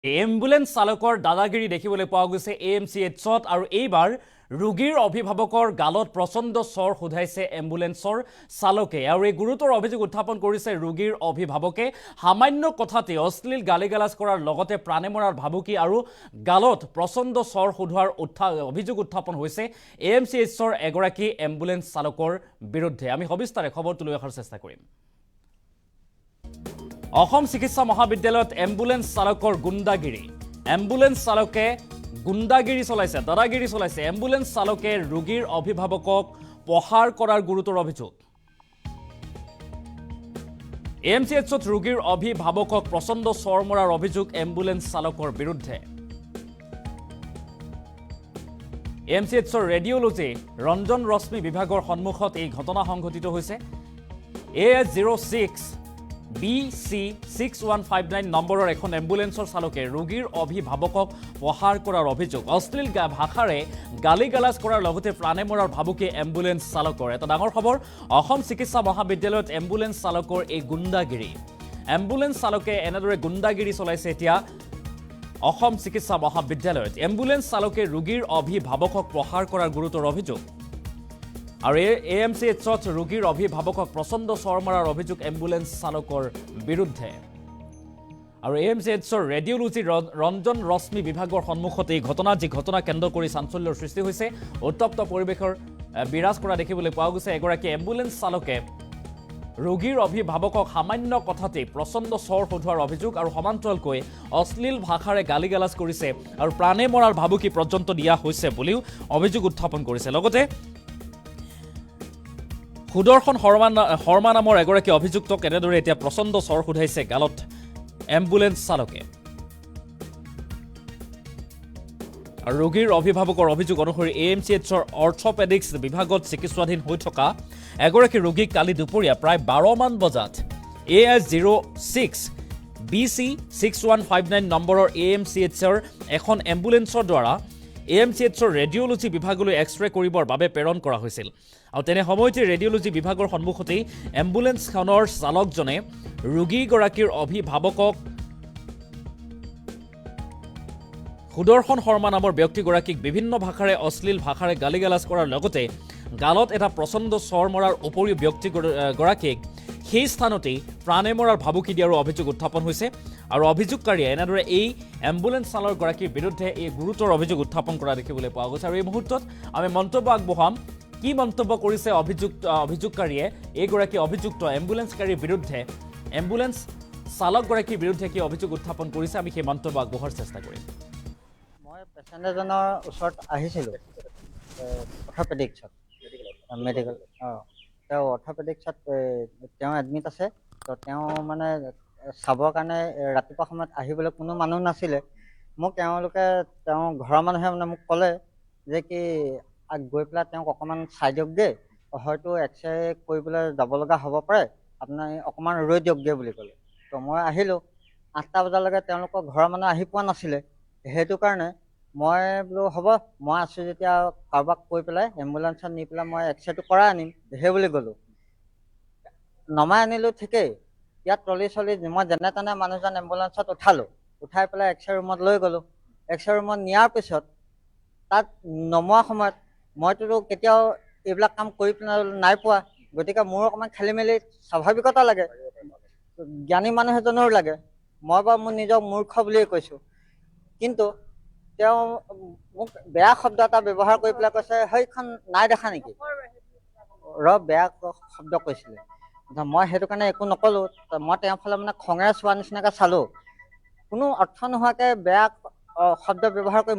Ambulance চালকৰ দাদাগিৰি দেখিবলৈ পোৱা গৈছে AMCHত আৰু এইবাৰ ৰোগীৰ অভিভাৱকৰ গালত প্ৰচণ্ড চৰ সোধাইছে এম্বুলেন্সৰ চালকে আৰু এই গুৰুতৰ অভিযোগ উত্থাপন কৰিছে ৰোগীৰ অভিভাৱকে সামান্য কথাতে অশ্লীল গালিগালাজ কৰাৰ লগতে প্ৰাণে মৰাৰ ভাবুকি আৰু গালত প্ৰচণ্ড চৰ সোধোৱাৰ অভিযোগ উত্থাপন হৈছে AMCHৰ এগৰাকী এম্বুলেন্স চালকৰ বিৰুদ্ধে আমি সবিস্তাৰে খবৰটো লৈ অহাৰ চেষ্টা কৰিম অসম চিকিৎসা মহাবিদ্যালয়ত এম্বুলেন্স চালকৰ গুণ্ডাগিৰি এম্বুলেন্স চালকে গুণ্ডাগিৰি চলাইছে দাদাগিৰি চলাইছে এম্বুলেন্স চালকে ৰোগীৰ অভিভাৱকক প্ৰহাৰ কৰাৰ গুৰুতৰ অভিযোগ AMCHত ৰোগীৰ অভিভাৱকক প্ৰচণ্ড চৰ মৰাৰ অভিযোগ এম্বুলেন্স চালকৰ বিৰুদ্ধে AMCHৰ ৰেডিঅলজি ৰঞ্জন ৰশ্মি বিভাগৰ সন্মুখত এই ঘটনা সংঘটিত হৈছে AS06 BC6159 নম্বৰৰ এখন এম্বুলেন্সৰ চালকে ৰোগীৰ অভিভাৱকক প্ৰহাৰ কৰাৰ অভিযোগ অশ্লীল ভাষাৰে গালিগালাজ কৰাৰ লগতে প্ৰাণে মৰাৰ ভাবুকি এম্বুলেন্স চালকৰ এটা ডাঙৰ খবৰ অসম চিকিৎসা মহাবিদ্যালয়ত এম্বুলেন্স চালকৰ এই গুণ্ডাগিৰি এম্বুলেন্স চালকে এনেদৰে গুণ্ডাগিৰি চলাইছে এতিয়া অসম চিকিৎসা মহাবিদ্যালয়ত এম্বুলেন্স চালকে ৰোগীৰ অভিভাৱকক প্ৰহাৰ কৰাৰ গুৰুতৰ অভিযোগ আৰু AMCHত ৰোগীৰ অভিভাৱকক প্ৰচণ্ড চৰ মৰাৰ অভিযোগ এম্বুলেন্স চালকৰ বিৰুদ্ধে আৰু AMCHৰ ৰেডিঅলজি ৰঞ্জন ৰশ্মি বিভাগৰ সন্মুখত এই ঘটনা যি ঘটনা কেন্দ্ৰ কৰি চাঞ্চল্যৰ সৃষ্টি হৈছে উত্তপ্ত পৰিৱেশৰ বিৰাজ কৰা দেখিবলৈ পোৱা গৈছে এগৰাকী এম্বুলেন্স চালকে ৰোগীৰ অভিভাৱকক সামান্য কথাতে প্ৰচণ্ড চৰ সোধোৱাৰ অভিযোগ আৰু সমান্তৰালকৈ অশ্লীল ভাষাৰে গালিগালাজ কৰিছে আৰু প্ৰাণে মৰাৰ ভাবুকি পৰ্যন্ত দিয়া হৈছে বুলিও অভিযোগ উত্থাপন কৰিছে লগতে সুদৰ্শন শৰ্মা নামৰ এগৰাকী অভিযুক্তক এনেদৰে এতিয়া প্ৰচণ্ড চৰ সোধাইছে গালত এম্বুলেন্স চালকে আৰু ৰোগীৰ অভিভাৱকৰ অভিযোগ অনুসৰি AMCHৰ অৰ্থপেডিক্স বিভাগত চিকিৎসাধীন হৈ থকা এগৰাকী ৰোগীক কালি দুপৰীয়া প্ৰায় 12 মান বজাত AS06 BC6159 নম্বৰৰ AMCHৰ এখন এম্বুলেন্সৰ দ্বাৰা AMCHৰ ৰেডিঅলজি বিভাগলৈ এক্সৰে কৰিবৰ বাবে প্ৰেৰণ কৰা হৈছিল আৰু তেনে সময়তে ৰেডিঅলজি বিভাগৰ সন্মুখতেই এম্বুলেন্সখনৰ চালকজনে ৰোগীগৰাকীৰ অভিভাৱকক সুদৰ্শন শৰ্মা নামৰ ব্যক্তিগৰাকীক বিভিন্ন ভাষাৰে অশ্লীল ভাষাৰে গালিগালাজ কৰাৰ লগতে গালত এটা প্ৰচণ্ড চৰ মৰাৰ উপৰিও ব্যক্তিগৰাকীক সেই স্থানতেই প্ৰাণে মৰাৰ ভাবুকি দিয়াৰ অভিযোগ উত্থাপন হৈছে আৰু অভিযোগকাৰীয়ে এনেদৰে এই এম্বুলেন্স চালকগৰাকীৰ বিৰুদ্ধে এই গুৰুতৰ অভিযোগ উত্থাপন কৰা দেখিবলৈ পোৱা গৈছে আৰু এই মুহূৰ্তত আমি মন্তব্য আগবঢ়াম কি মন্তব্য কৰিছে অভিযোগকাৰীয়ে এইগৰাকী অভিযুক্ত এম্বুলেন্সকাৰীৰ বিৰুদ্ধে এম্বুলেন্স চালকগৰাকীৰ বিৰুদ্ধে কি অভিযোগ উত্থাপন কৰিছে আমি সেই মন্তব্য আগবঢ়াৰ চেষ্টা কৰিম মই পেচেণ্টজনৰ ওচৰত আহিছিলোঁ অৰ্থপেডিক্সত মেডিকেল তেওঁ অৰ্থপেডিক্সত তেওঁ এডমিট আছে তো তেওঁ মানে চাবৰ কাৰণে ৰাতিপুৱা সময়ত আহিবলৈ কোনো মানুহ নাছিলে মোক তেওঁ ঘৰৰ মানুহে মানে মোক ক'লে যে কি গৈ পেলাই তেওঁক অকণমান চাই দিয়কগৈ হয়তো এক্সৰে কৰিবলৈ যাব লগা হ'ব পাৰে আপুনি অকণমান ৰৈ দিয়কগৈ বুলি ক'লে তো মই আহিলোঁ 8টা বজালৈকে তেওঁলোকৰ ঘৰৰ মানুহ আহি পোৱা নাছিলে সেইটো কাৰণে মই বোলো হ'ব মই আছোঁ যেতিয়া কাৰোবাক কৈ পেলাই এম্বুলেন্সত নি পেলাই মই এক্সৰেটো কৰাই আনিম সেই বুলি গ'লোঁ নমাই আনিলোঁ ঠিকেই ইয়াত ট্ৰলি চলি মই যেনে তেনে মানুহজন এম্বুলেন্সত উঠালোঁ উঠাই পেলাই এক্সৰে ৰুমত লৈ গ'লোঁ এক্সৰে ৰুমত নিয়াৰ পিছত তাত নমোৱা সময়ত মইতো কেতিয়াও এইবিলাক কাম কৰি পেলাই নাই পোৱা গতিকে মোৰ অকণমান খেলি মেলি স্বাভাৱিকতা লাগে জ্ঞানী মানুহ এজনৰো লাগে মই বাৰু মোৰ নিজক মূৰ্খ বুলিয়ে কৈছোঁ কিন্তু তেওঁ মোক বেয়া শব্দ এটা ব্যৱহাৰ কৰি পেলাই কৈছে সেইখন নাই দেখা নেকি বেয়া শব্দ কৈছিলে মই সেইটো কাৰণে একো নক'লোঁ মই তেওঁৰ ফালে মানে খঙেৰে চোৱা নিচিনাকৈ চালোঁ কোনো অৰ্থ নোহোৱাকৈ বেয়া শব্দ ব্যৱহাৰ কৰি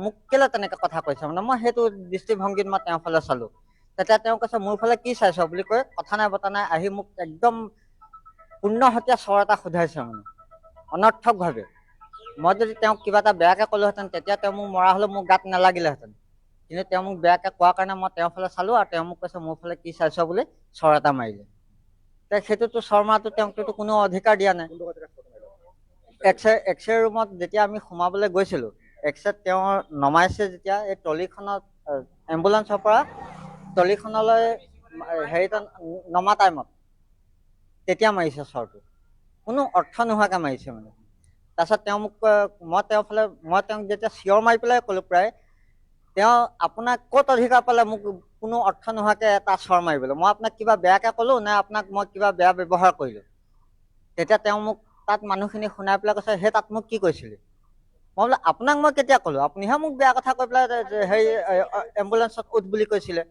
মোক কেলৈ তেনেকৈ কথা কৈছে মানে মই সেইটো দৃষ্টিভংগীত মই তেওঁৰ ফালে চালোঁ তেতিয়া তেওঁ কৈছে মোৰ ফালে কি চাইছ বুলি কৈ কথা নাই বতা নাই আহি মোক একদম পূৰ্ণহতীয়া চৰ এটা সোধাইছে মানে অনৰ্থকভাৱে মই যদি তেওঁক কিবা এটা বেয়াকৈ ক'লোহেঁতেন তেতিয়া তেওঁ মোক মৰা হ'লেও মোৰ গাত নালাগিলেহেঁতেন কিন্তু তেওঁ মোক বেয়াকৈ কোৱাৰ কাৰণে মই তেওঁৰ ফালে চালোঁ আৰু তেওঁ মোক কৈছে মোৰ ফালে কি চাইছ বুলি চৰ এটা মাৰিলে সেইটোতো চৰ মৰাটো তেওঁকতো কোনো অধিকাৰ দিয়া নাই এক্সৰে ৰুমত যেতিয়া আমি সোমাবলৈ গৈছিলোঁ এক্সৰেত তেওঁ নমাইছে যেতিয়া এই ট্ৰলিখনত এম্বুলেন্সৰ পৰা ট্ৰলিখনলৈ হেৰিত নমা টাইমত তেতিয়া মাৰিছে চৰটো কোনো অৰ্থ নোহোৱাকৈ মাৰিছে মানে তাৰপিছত তেওঁ মোক মই তেওঁক যেতিয়া চিঞৰ মাৰি পেলাই ক'লোঁ প্ৰায় তেওঁ আপোনাক ক'ত অধিকাৰ পালে মোক কোনো অৰ্থ নোহোৱাকৈ এটা চৰ মাৰিবলৈ, মই আপোনাক কিবা বেয়াকৈ ক'লোঁ নে আপোনাক মই কিবা বেয়া ব্যৱহাৰ কৰিলোঁ? তেতিয়া তেওঁ মোক তাত মানুহখিনি শুনাই পেলাই কৈছে, সেই তাত মোক কি কৈছিলি? মই বোলো আপোনাক মই কেতিয়া ক'লোঁ? আপুনিহে মোক বেয়া কথা কৈ পেলাই হেৰি এম্বুলেঞ্চত উঠ বুলি কৈছিলে।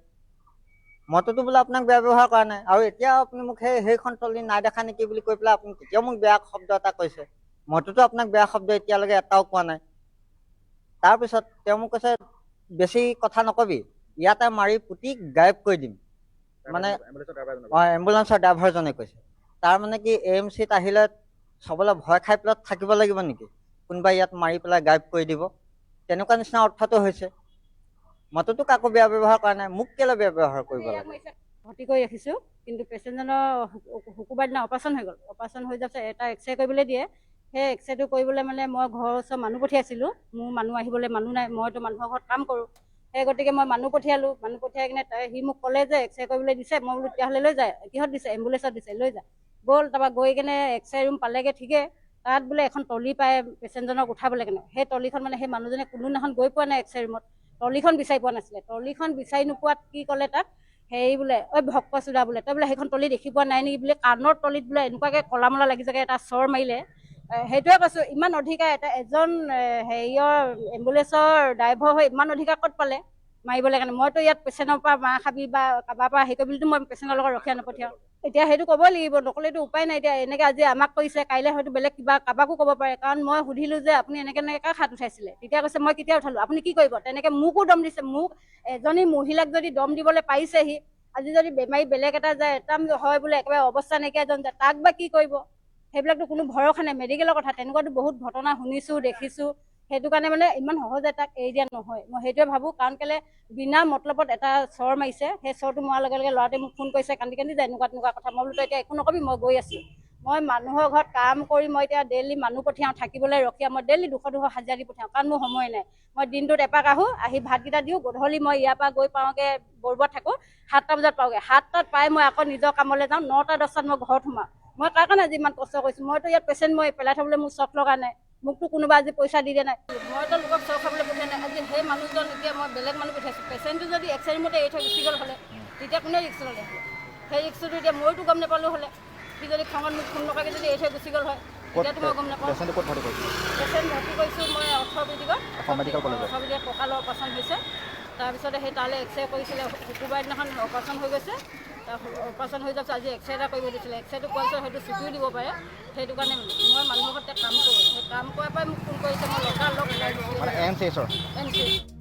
মইতো বোলে আপোনাক বেয়া ব্যৱহাৰ কৰা নাই, আৰু এতিয়া আপুনি মোক সেইখন ট্ৰলি নাই দেখা নেকি বুলি কৈ পেলাই আপুনি তেতিয়াও মোক বেয়া শব্দ এটা কৈছে। মইতো আপোনাক বেয়া শব্দ এতিয়ালৈকে এটাও কোৱা নাই। তাৰপিছত তেওঁ মোক কৈছে, বেছি কথা নকবি, ইয়াতে মাৰি পুতি গায়ব কৰি দিম। মানে এম্বুলেঞ্চৰ ড্ৰাইভাৰজনে কৈছে। তাৰ মানে কি AMCত আহিলে চবলৈ ভয় খাই পেলাই থাকিব লাগিব নেকি? কোনোবাই ইয়াত মাৰি পেলাই গায়ব কৰি দিব, তেনেকুৱা নিচিনা অৰ্থটো হৈছে। মইতো কাকো বেয়া ব্যৱহাৰ কৰা নাই, মোক কেলৈ বেয়া ব্যৱহাৰ কৰিব লাগে? ভৰ্তি কৰি ৰাখিছোঁ, কিন্তু পেচেণ্টজনৰ শুকুৰবাৰ দিনা অপাৰেশ্যন হৈ গ'ল। অপাৰেশ্যন হৈ যোৱাৰ পিছত এটা এক্সৰে কৰিবলৈ দিয়ে। সেই এক্সৰেটো কৰিবলৈ মানে মই ঘৰৰ ওচৰৰ মানুহ পঠিয়াইছিলোঁ, মোৰ মানুহ আহিবলৈ মানুহ নাই, মইতো মানুহৰ ঘৰত কাম কৰোঁ। সেই গতিকে মই মানুহ পঠিয়ালোঁ, মানুহ পঠিয়াই কিনে সি মোক ক'লে যে এক্সৰে কৰিবলৈ দিছে। মই বোলো তেতিয়াহ'লে লৈ যায়, কিহত দিছে? এম্বুলেঞ্চত দিছে, লৈ যায় গ'ল। তাৰপৰা গৈ কিনে এক্সৰে ৰুম পালেগৈ, ঠিকে তাত বোলে এখন ট্ৰলি পায় পেচেণ্টজনক উঠাবলৈ কেনে। সেই ট্ৰলিখন মানে সেই মানুহজনে কোনোদিনাখন গৈ পোৱা নাই এক্সৰে ৰুমত, ট্ৰলিখন বিচাৰি পোৱা নাছিলে। ট্ৰলিখন বিচাৰি নোপোৱাত কি ক'লে তাক, হেৰি বোলে ঐ ভক্ত চুদা বোলে, তই বোলে সেইখন ট্ৰলি দেখি পোৱা নাই নেকি বোলে, কাণৰ ট্ৰলিত বোলে এনেকুৱাকৈ কলা মলা লাগি যাগে এটা চৰ মাৰিলে। সেইটোৱে কৈছোঁ, ইমান অধিকাৰ এজন হেৰিয়ৰ এম্বুলেঞ্চৰ ড্ৰাইভাৰ হৈ ইমান অধিকাৰ ক'ত পালে মাৰিবলৈ কাৰণে? মইতো ইয়াত পেচেণ্টৰ পৰা মাৰ খাবি বা কাৰোবাৰ পৰা হেৰি কৰিবলৈতো মই পেচেণ্টৰ লগত ৰখীয়া নপঠিয়াওঁ। এতিয়া সেইটো ক'বই লাগিব, নক'লেতো উপায় নাই। এতিয়া এনেকৈ আজি আমাক কৰিছে, কাইলৈ হয়তো বেলেগ কিবা কাৰোবাকো ক'ব পাৰে। কাৰণ মই সুধিলোঁ যে আপুনি এনেকৈ কাৰ হাত উঠাইছিলে? তেতিয়া কৈছে মই কেতিয়া উঠালোঁ, আপুনি কি কৰিব? তেনেকৈ মোকো দম দিছে। মোক এজনী মহিলাক যদি দম দিবলৈ পাৰিছেহি, আজি যদি বেমাৰী বেলেগ এটা যায়, এটা হয় বোলে একেবাৰে অৱস্থা নাইকিয়া এজন যায়, তাক বা কি কৰিব? সেইবিলাকতো কোনো ভৰসা নাই, মেডিকেলৰ কথা। তেনেকুৱাতো বহুত ঘটনা শুনিছোঁ, দেখিছোঁ। সেইটো কাৰণে মানে ইমান সহজে তাক এৰি দিয়া নহয়, মই সেইটোৱে ভাবোঁ। কাৰণ কেলৈ বিনা মতলবত এটা চৰ মাৰিছে, সেই চৰটো মৰাৰ লগে লগে ল'ৰাটোৱে মোক ফোন কৰিছে, কান্দি কান্দি যায় এনেকুৱা কথা। মই বোলো তই এতিয়া একো নকবি, মই গৈ আছোঁ। মই মানুহৰ ঘৰত কাম কৰি মই এতিয়া ডেইলি মানুহ পঠিয়াওঁ, থাকিবলৈ ৰখীয়া। মই ডেইলি 200 হাজিৰা দি পঠিয়াওঁ, কাৰণ মোৰ সময় নাই। মই দিনটোত এপাক আহোঁ, আহি ভাতকেইটা দিওঁ, গধূলি মই ইয়াৰ পৰা গৈ পাওঁগৈ বৰবাত থাকোঁ, 7টা বজাত পাওঁগৈ। 7টাত পাই মই আকৌ নিজৰ কামলৈ যাওঁ, 9টা 10টাত মই ঘৰত সোমাওঁ। মই কাৰ কাৰণে আজি ইমান কষ্ট কৰিছোঁ? মইতো ইয়াত পেচেণ্ট মই পেলাই থ'বলৈ মোৰ চখ লগা নাই, মোকতো কোনোবা আজি পইচা দি দিয়া নাই। মইতো লোকক চৰ খাবলৈ পঠিওৱা নাই। আজি সেই মানুহজন এতিয়া মই বেলেগ মানুহ পঠিয়াইছোঁ। পেচেণ্টটো যদি এক্সৰে ৰুমতে এৰি থৈ গুচি গ'ল হ'লে, তেতিয়া কোনে ৰিক্স ল'লে হ'লে? সেই ৰিক্সটো এতিয়া মইতো গম নাপালোঁ হ'লে। সি যদি খঙত মোক ফোন নকৰাকৈ যদি এৰি থৈ গুচি গ'ল হয়, তেতিয়াতো মই গম নাপাওঁ। পেচেণ্ট ভৰ্তি কৰিছোঁ মই অৰ্থপেডিকত, অৰ্থপেডিকত কঁকালৰ অপাৰেশ্যন হৈছে। তাৰপিছতে সেই তালৈ এক্সৰে কৰিছিলে, শুকুৰবাৰ দিনাখন অপাৰেশ্যন হৈ গৈছে। অপাৰেশ্যন হৈ যোৱাৰ পিছত আজি এক্সৰে এটা কৰিব দিছিলে। এক্সৰেটো কৰাৰ পিছত হয়তো চুটিও দিব পাৰে। সেইটো কাৰণে মই মানুহৰ ঘৰতে কাম কৰোঁ, সেই কাম কৰাৰ পৰাই মোক ফোন কৰিছে, মই লগা লগ ওলাই গৈছোঁ।